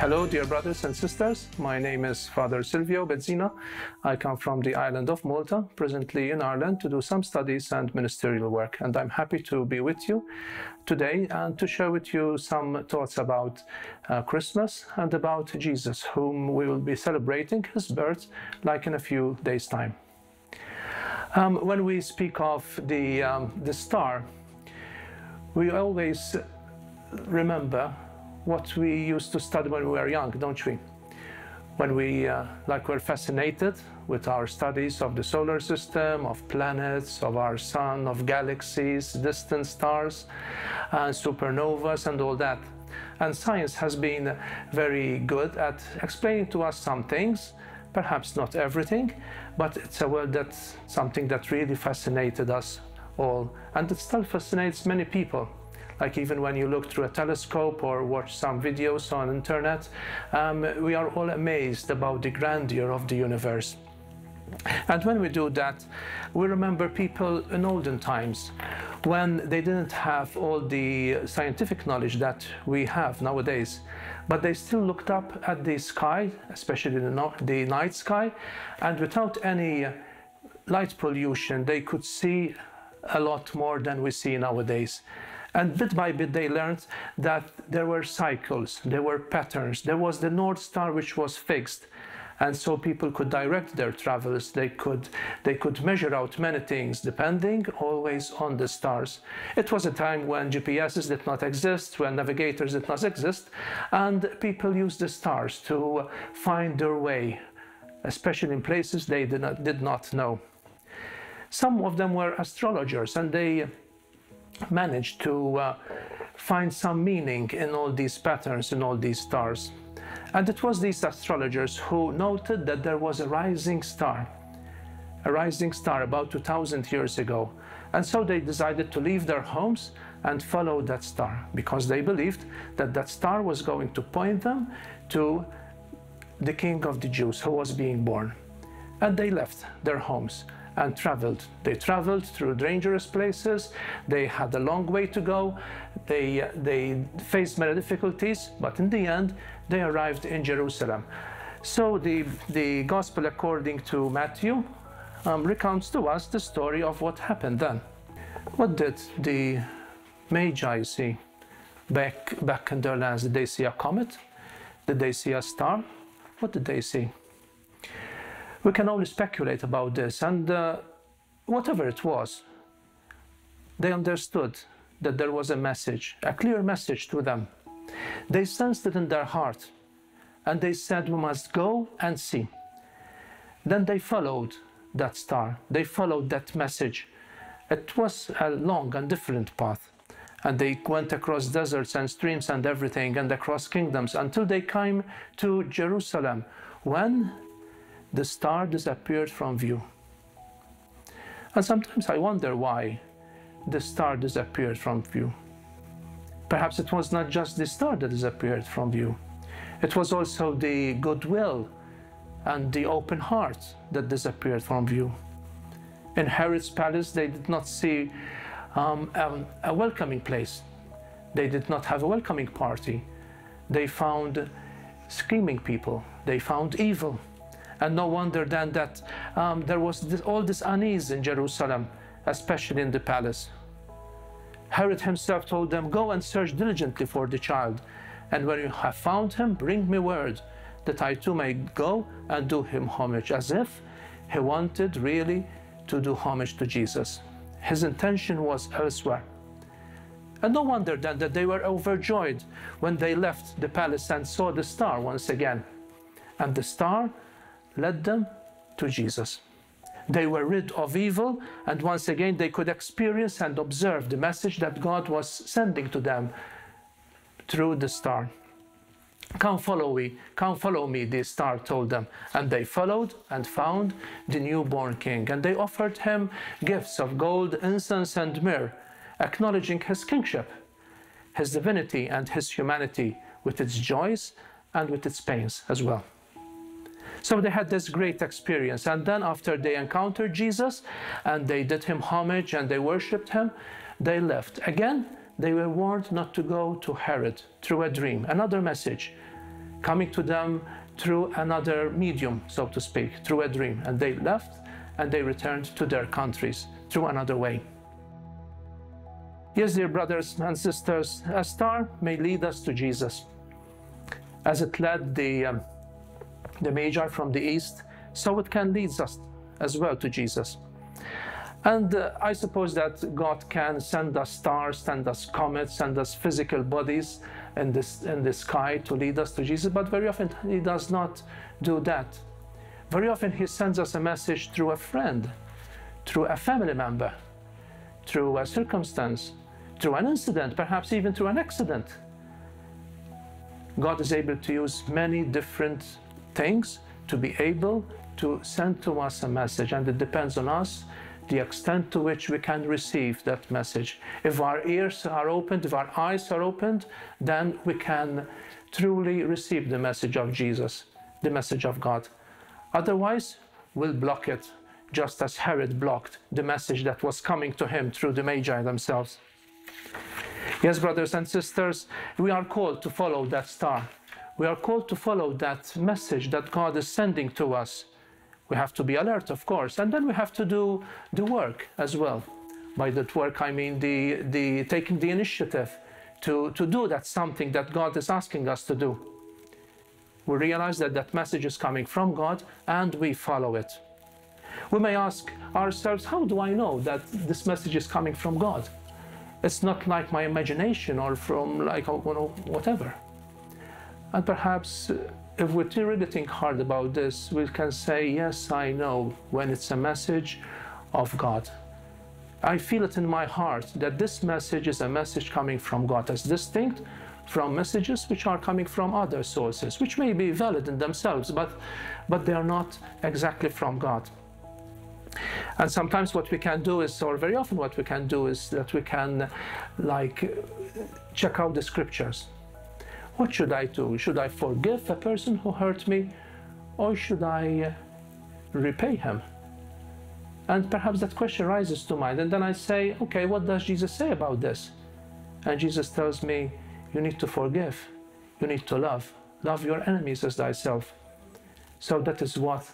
Hello, dear brothers and sisters. My name is Father Silvio Bezzina. I come from the island of Malta, presently in Ireland, to do some studies and ministerial work. And I'm happy to be with you today and to share with you some thoughts about Christmas and about Jesus, whom we will be celebrating his birth like in a few days' time. When we speak of the star, we always remember what we used to study when we were young, don't we? When we were fascinated with our studies of the solar system, of planets, of our sun, of galaxies, distant stars, supernovas and all that. And science has been very good at explaining to us some things, perhaps not everything, but it's a world that's something that really fascinated us all, and it still fascinates many people. Like even when you look through a telescope or watch some videos on internet, we are all amazed about the grandeur of the universe. And when we do that, we remember people in olden times when they didn't have all the scientific knowledge that we have nowadays, but they still looked up at the sky, especially the night sky, and without any light pollution, they could see a lot more than we see nowadays. And bit by bit they learned that there were cycles, there were patterns, there was the North Star which was fixed. And so people could direct their travels, they could measure out many things depending always on the stars. It was a time when GPSs did not exist, when navigators did not exist, and people used the stars to find their way, especially in places they did not know. Some of them were astrologers, and they managed to find some meaning in all these patterns, in all these stars. And it was these astrologers who noted that there was a rising star about 2000 years ago. And so they decided to leave their homes and follow that star, because they believed that that star was going to point them to the King of the Jews who was being born. And they left their homes and traveled. They traveled through dangerous places. They had a long way to go. They faced many difficulties, but in the end, they arrived in Jerusalem. So the Gospel according to Matthew recounts to us the story of what happened then. What did the Magi see back in their lands? Did they see a comet? Did they see a star? What did they see? We can only speculate about this, and whatever it was, they understood that there was a message, a clear message to them. They sensed it in their heart, and they said, we must go and see. Then they followed that star, they followed that message. It was a long and different path, and they went across deserts and streams and everything, and across kingdoms, until they came to Jerusalem, when the star disappeared from view. And sometimes I wonder why the star disappeared from view. Perhaps it was not just the star that disappeared from view. It was also the goodwill and the open heart that disappeared from view. In Herod's palace, they did not see a welcoming place. They did not have a welcoming party. They found screaming people. They found evil. And no wonder then that there was all this unease in Jerusalem, especially in the palace. Herod himself told them, go and search diligently for the child, and when you have found him, bring me word, that I too may go and do him homage, as if he wanted really to do homage to Jesus. His intention was elsewhere. And no wonder then that they were overjoyed when they left the palace and saw the star once again. And the star led them to Jesus. They were rid of evil, and once again they could experience and observe the message that God was sending to them through the star. Come follow me, the star told them. And they followed and found the newborn king, and they offered him gifts of gold, incense, and myrrh, acknowledging his kingship, his divinity, and his humanity, with its joys and with its pains as well. So they had this great experience, and then after they encountered Jesus and they did him homage and they worshipped him, they left. Again, they were warned not to go to Herod through a dream, another message. coming to them through another medium, so to speak, through a dream. And they left and they returned to their countries through another way. Yes, dear brothers and sisters, a star may lead us to Jesus. As it led the Magi from the east, so it can lead us as well to Jesus. And I suppose that God can send us stars, send us comets, send us physical bodies in the sky to lead us to Jesus, but very often He does not do that. Very often He sends us a message through a friend, through a family member, through a circumstance, through an incident, perhaps even through an accident. God is able to use many different things to be able to send to us a message, and it depends on us the extent to which we can receive that message. If our ears are opened, if our eyes are opened, then we can truly receive the message of Jesus, the message of God. Otherwise, we'll block it, just as Herod blocked the message that was coming to him through the Magi themselves. Yes, brothers and sisters, we are called to follow that star. We are called to follow that message that God is sending to us. We have to be alert, of course, and then we have to do the work as well. By that work, I mean the taking the initiative to do that something that God is asking us to do. We realize that that message is coming from God, and we follow it. We may ask ourselves, how do I know that this message is coming from God? It's not like my imagination or from like, whatever. And perhaps if we really think hard about this, we can say, yes, I know when it's a message of God. I feel it in my heart that this message is a message coming from God, as distinct from messages which are coming from other sources, which may be valid in themselves, but they are not exactly from God. And sometimes what we can do is, or very often what we can do is that we can check out the scriptures. What should I do? Should I forgive a person who hurt me, or should I repay him? And perhaps that question rises to mind, and then I say, okay, what does Jesus say about this? And Jesus tells me, you need to forgive, you need to love your enemies as thyself. So that is what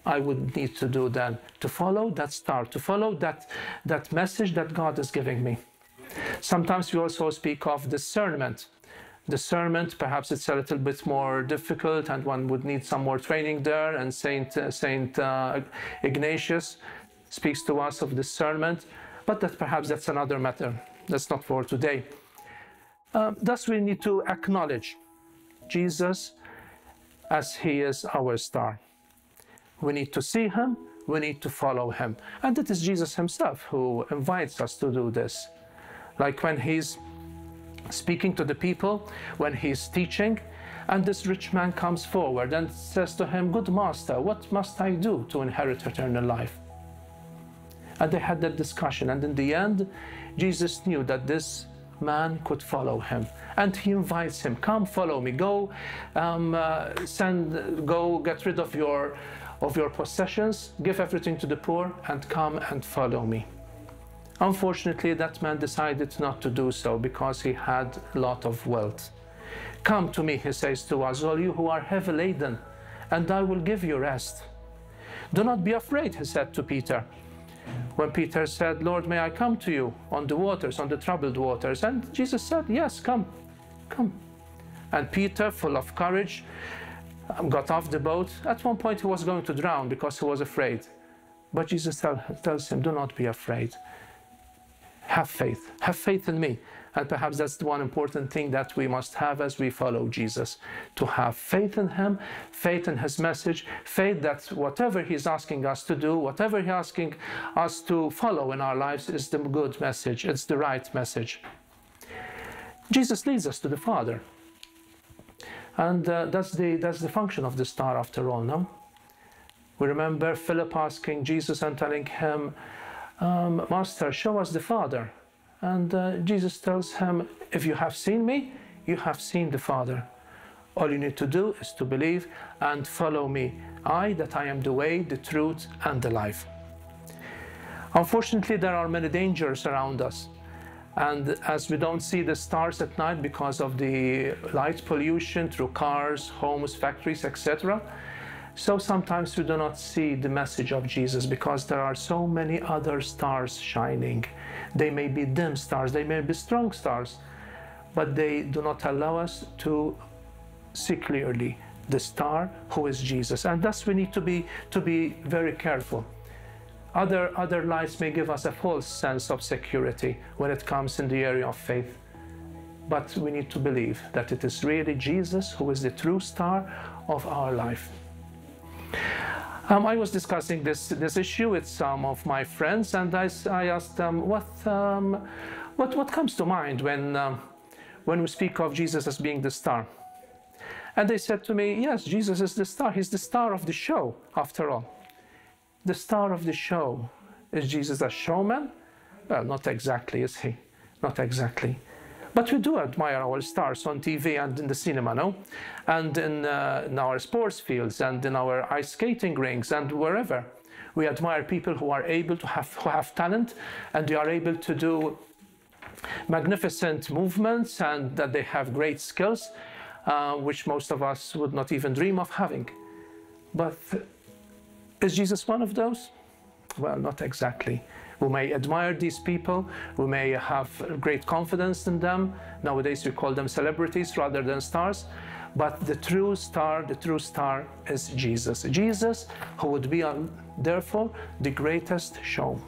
I would need to do then, to follow that star, to follow that message that God is giving me. Sometimes we also speak of discernment. Discernment, perhaps it's a little bit more difficult and one would need some more training there, and Saint Ignatius speaks to us of discernment, but perhaps that's another matter. That's not for today. Thus we need to acknowledge Jesus as He is our star. We need to see Him, we need to follow Him. And it is Jesus Himself who invites us to do this. Like when He's speaking to the people, when He's teaching, and this rich man comes forward and says to Him, "Good Master, what must I do to inherit eternal life?" And they had that discussion, and in the end, Jesus knew that this man could follow Him, and He invites him, "Come, follow me. Go, go get rid of your possessions, give everything to the poor, and come and follow me." Unfortunately, that man decided not to do so because he had a lot of wealth. "Come to me," He says to us, "all you who are heavy laden, and I will give you rest." "Do not be afraid," He said to Peter. When Peter said, "Lord, may I come to you on the waters, on the troubled waters?" And Jesus said, "Yes, come, come." And Peter, full of courage, got off the boat. At one point he was going to drown because he was afraid. But Jesus tells him, "Do not be afraid. Have faith in me." And perhaps that's the one important thing that we must have as we follow Jesus, to have faith in Him, faith in His message, faith that whatever He's asking us to do, whatever He's asking us to follow in our lives is the good message, it's the right message. Jesus leads us to the Father. And that's the function of the star after all, no? We remember Philip asking Jesus and telling Him, "Master, show us the Father." And Jesus tells him, "If you have seen me, you have seen the Father. All you need to do is to believe and follow me. That I am the way, the truth, and the life." Unfortunately, there are many dangers around us. And as we don't see the stars at night because of the light pollution through cars, homes, factories, etc., so sometimes we do not see the message of Jesus because there are so many other stars shining. They may be dim stars, they may be strong stars, but they do not allow us to see clearly the star who is Jesus. And thus we need to be very careful. Other lights may give us a false sense of security when it comes in the area of faith. But we need to believe that it is really Jesus who is the true star of our life. I was discussing this issue with some of my friends, and I asked them what comes to mind when we speak of Jesus as being the star. And they said to me, yes, Jesus is the star. He's the star of the show, after all. The star of the show. Is Jesus a showman? Well, not exactly, is he? Not exactly. But we do admire our stars on TV and in the cinema, no? And in our sports fields and in our ice skating rinks and wherever. We admire people who are able to have talent, and they are able to do magnificent movements, and that they have great skills, which most of us would not even dream of having. But is Jesus one of those? Well, not exactly. We may admire these people, we may have great confidence in them. Nowadays we call them celebrities rather than stars. But the true star is Jesus. Jesus, who would be, therefore, the greatest show.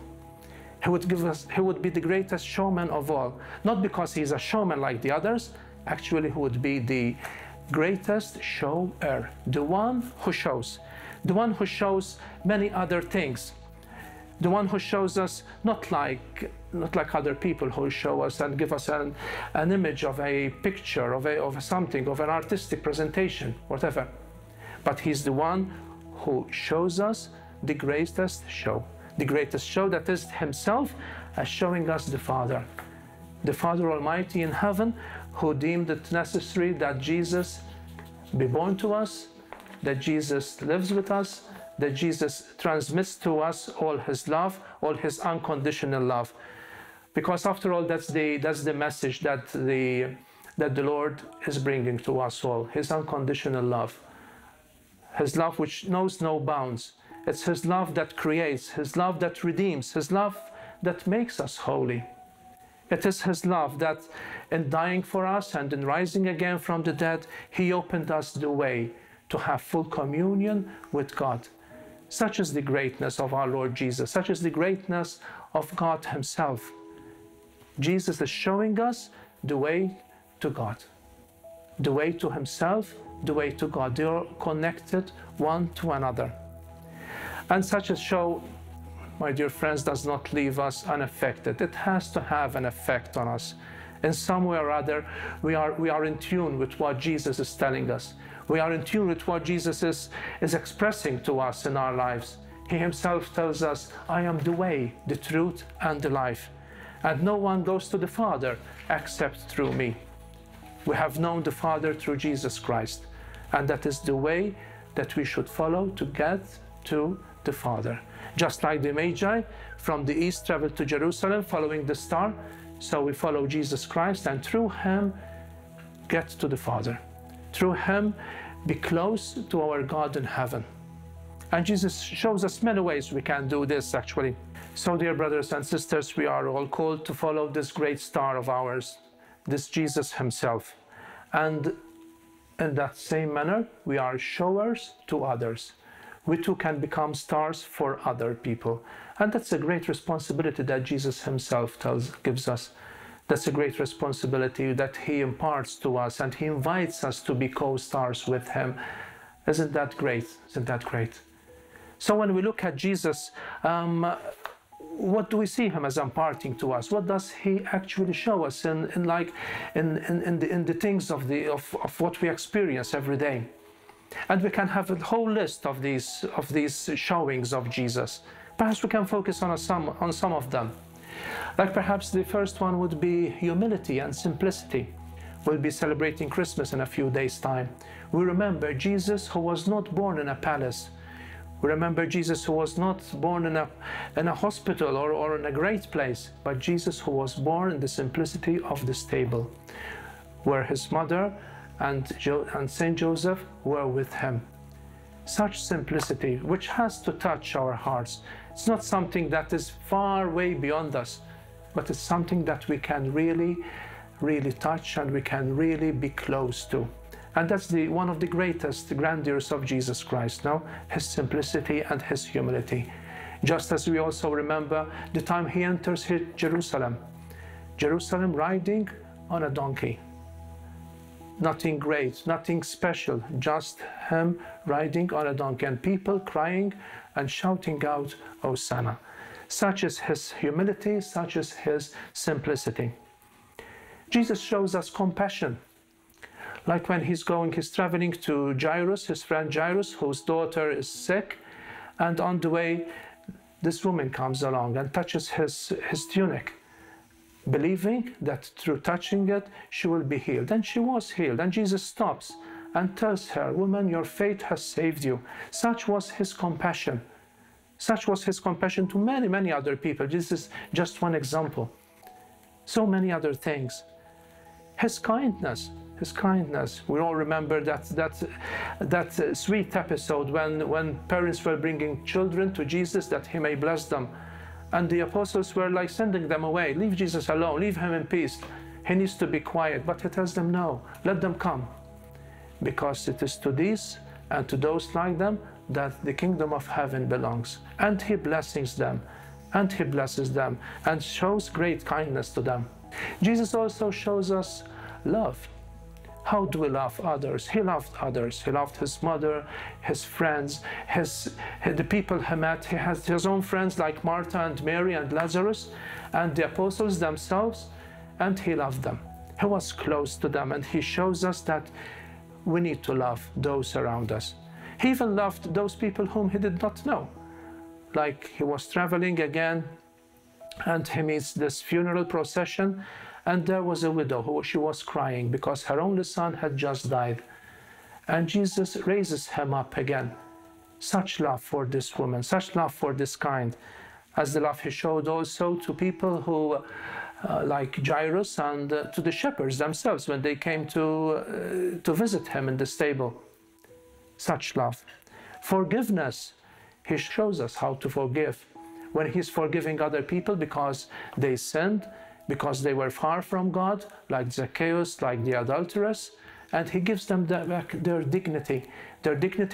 He would be the greatest showman of all. Not because he's a showman like the others, actually he would be the greatest shower, the one who shows. The one who shows many other things. The one who shows us not like other people who show us and give us an image of a picture, of something, of an artistic presentation, whatever. But he's the one who shows us the greatest show. The greatest show, that is himself as showing us the Father. The Father Almighty in heaven, who deemed it necessary that Jesus be born to us, that Jesus lives with us, that Jesus transmits to us all his love, all his unconditional love. Because after all, that's the message that the Lord is bringing to us all, his unconditional love. His love which knows no bounds. It's his love that creates, his love that redeems, his love that makes us holy. It is his love that in dying for us and in rising again from the dead, he opened us the way to have full communion with God. Such is the greatness of our Lord Jesus. Such is the greatness of God himself. Jesus is showing us the way to God, the way to himself, the way to God. They are connected one to another. And such a show, my dear friends, does not leave us unaffected. It has to have an effect on us. In some way or other, we are in tune with what Jesus is telling us. We are in tune with what Jesus is expressing to us in our lives. He himself tells us, I am the way, the truth, and the life. And no one goes to the Father except through me. We have known the Father through Jesus Christ. And that is the way that we should follow to get to the Father. Just like the Magi from the east traveled to Jerusalem following the star, so we follow Jesus Christ and through him get to the Father. Through him be close to our God in heaven. And Jesus shows us many ways we can do this actually. So dear brothers and sisters, we are all called to follow this great star of ours, this Jesus himself. And in that same manner, we are showers to others. We too can become stars for other people. And that's a great responsibility that Jesus himself gives us. That's a great responsibility that he imparts to us, and he invites us to be co-stars with him. Isn't that great? Isn't that great? So when we look at Jesus, what do we see him as imparting to us? What does he actually show us in the things of what we experience every day? And we can have a whole list of these showings of Jesus. Perhaps we can focus on some of them. Like perhaps the first one would be humility and simplicity. We'll be celebrating Christmas in a few days' time. We remember Jesus, who was not born in a palace, We remember Jesus who was not born in a hospital or in a great place, but Jesus who was born in the simplicity of the stable, where his mother and Saint Joseph were with him. Such simplicity, which has to touch our hearts. It's not something that is far way beyond us, but it's something that we can really, really touch and we can really be close to. And that's one of the greatest grandeurs of Jesus Christ, no? His simplicity and his humility. Just as we also remember the time he enters Jerusalem. Jerusalem riding on a donkey. Nothing great, nothing special, just him riding on a donkey and people crying and shouting out, Hosanna. Such is his humility, such is his simplicity. Jesus shows us compassion. Like when he's traveling to Jairus, his friend Jairus, whose daughter is sick, and on the way, this woman comes along and touches his tunic, believing that through touching it, she will be healed. And she was healed. And Jesus stops and tells her, woman, your faith has saved you. Such was his compassion. Such was his compassion to many, many other people. This is just one example. So many other things. His kindness. We all remember that sweet episode when parents were bringing children to Jesus that he may bless them. And the apostles were like sending them away. Leave Jesus alone, leave him in peace. He needs to be quiet. But he tells them, no, let them come. Because it is to these and to those like them that the kingdom of heaven belongs. And he blesses them, and he blesses them, and shows great kindness to them. Jesus also shows us love. How do we love others? He loved others. He loved his mother, his friends, the people he met. He has his own friends like Martha and Mary and Lazarus and the apostles themselves, and he loved them. He was close to them, and he shows us that we need to love those around us. He even loved those people whom he did not know. Like he was traveling again, and he meets this funeral procession, and there was a widow she was crying because her only son had just died. And Jesus raises him up again. Such love for this woman, such love for this kind, as the love he showed also to people who, like Jairus, and to the shepherds themselves when they came to visit him in the stable. Such love. Forgiveness. He shows us how to forgive. When he's forgiving other people because they sinned, because they were far from God, like Zacchaeus, like the adulteress, and he gives them back their dignity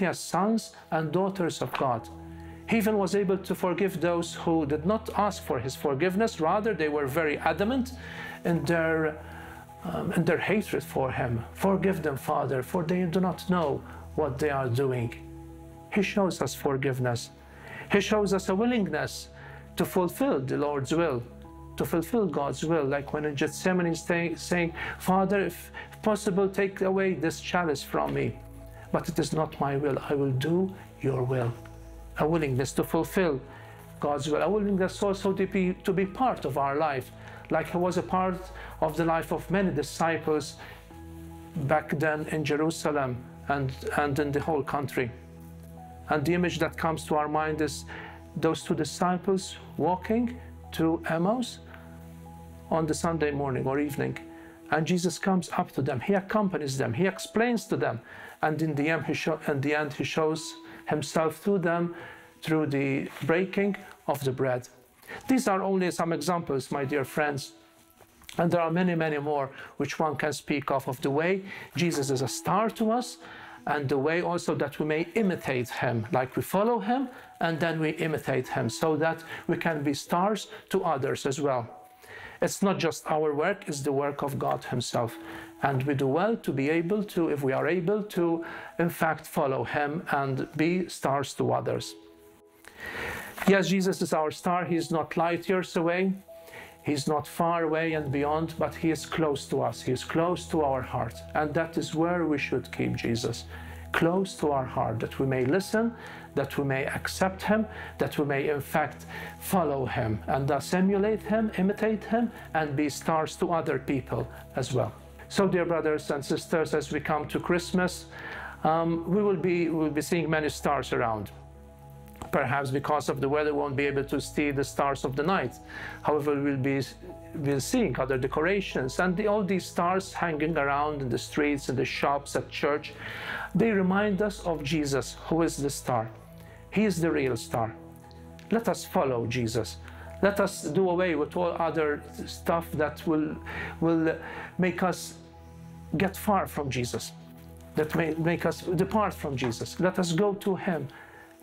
as sons and daughters of God. He even was able to forgive those who did not ask for his forgiveness. Rather, they were very adamant in their hatred for him. Forgive them, Father, for they do not know what they are doing. He shows us forgiveness. He shows us a willingness to fulfill the Lord's will, to fulfill God's will, like when in Gethsemane he's saying, Father, if possible, take away this chalice from me. But it is not my will, I will do your will. A willingness to fulfill God's will, a willingness also to be part of our life, like he was a part of the life of many disciples back then in Jerusalem and in the whole country. And the image that comes to our mind is those two disciples walking to Emmaus on the Sunday morning or evening. And Jesus comes up to them, he accompanies them, he explains to them, and in the end he shows himself to them through the breaking of the bread. These are only some examples, my dear friends, and there are many, many more which one can speak of the way Jesus is a star to us, and the way also that we may imitate him, like we follow him and then we imitate him, so that we can be stars to others as well. It's not just our work, it's the work of God himself. And we do well to be able to, if we are able to, in fact, follow him and be stars to others. Yes, Jesus is our star. He is not light years away. He's not far away and beyond, but he is close to us. He is close to our heart. And that is where we should keep Jesus, close to our heart, that we may listen, that we may accept him, that we may in fact follow him and thus emulate him, imitate him, and be stars to other people as well. So, dear brothers and sisters, as we come to Christmas, we will be seeing many stars around. Perhaps because of the weather, we won't be able to see the stars of the night. However, we'll see other decorations, and all these stars hanging around in the streets, in the shops, at church, they remind us of Jesus, who is the star. He is the real star. Let us follow Jesus. Let us do away with all other stuff that will make us get far from Jesus, that may make us depart from Jesus. Let us go to Him,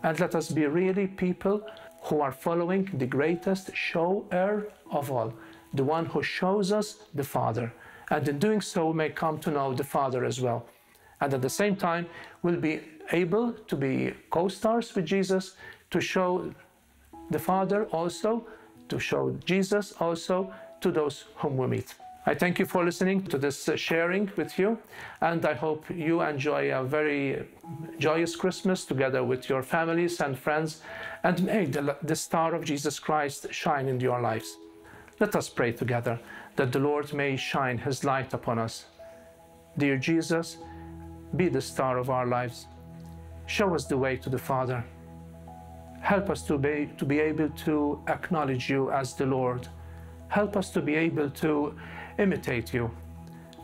and let us be really people who are following the greatest shower of all, the one who shows us the Father. And in doing so, we may come to know the Father as well. And at the same time, we'll be able to be co-stars with Jesus, to show the Father also, to show Jesus also to those whom we meet. I thank you for listening to this sharing with you, and I hope you enjoy a very joyous Christmas together with your families and friends, and may the star of Jesus Christ shine in your lives. Let us pray together that the Lord may shine His light upon us. Dear Jesus, be the star of our lives. Show us the way to the Father. Help us to be able to acknowledge you as the Lord. Help us to be able to imitate you.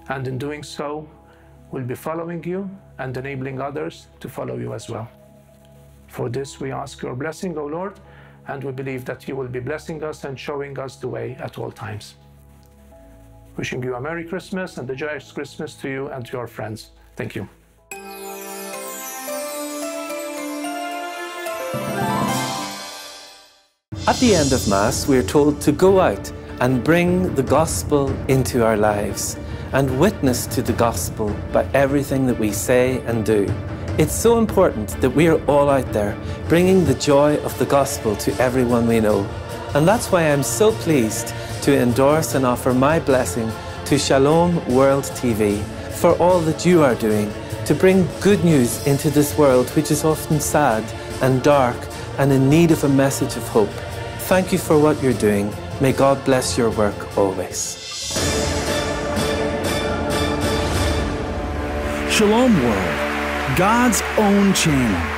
And in doing so, we'll be following you and enabling others to follow you as well. For this, we ask your blessing, O Lord, and we believe that you will be blessing us and showing us the way at all times. Wishing you a Merry Christmas and a joyous Christmas to you and to your friends. Thank you. At the end of Mass, we are told to go out and bring the gospel into our lives and witness to the gospel by everything that we say and do. It's so important that we are all out there bringing the joy of the gospel to everyone we know. And that's why I'm so pleased to endorse and offer my blessing to Shalom World TV for all that you are doing to bring good news into this world which is often sad and dark and in need of a message of hope. Thank you for what you're doing. May God bless your work always. Shalom World, God's own channel.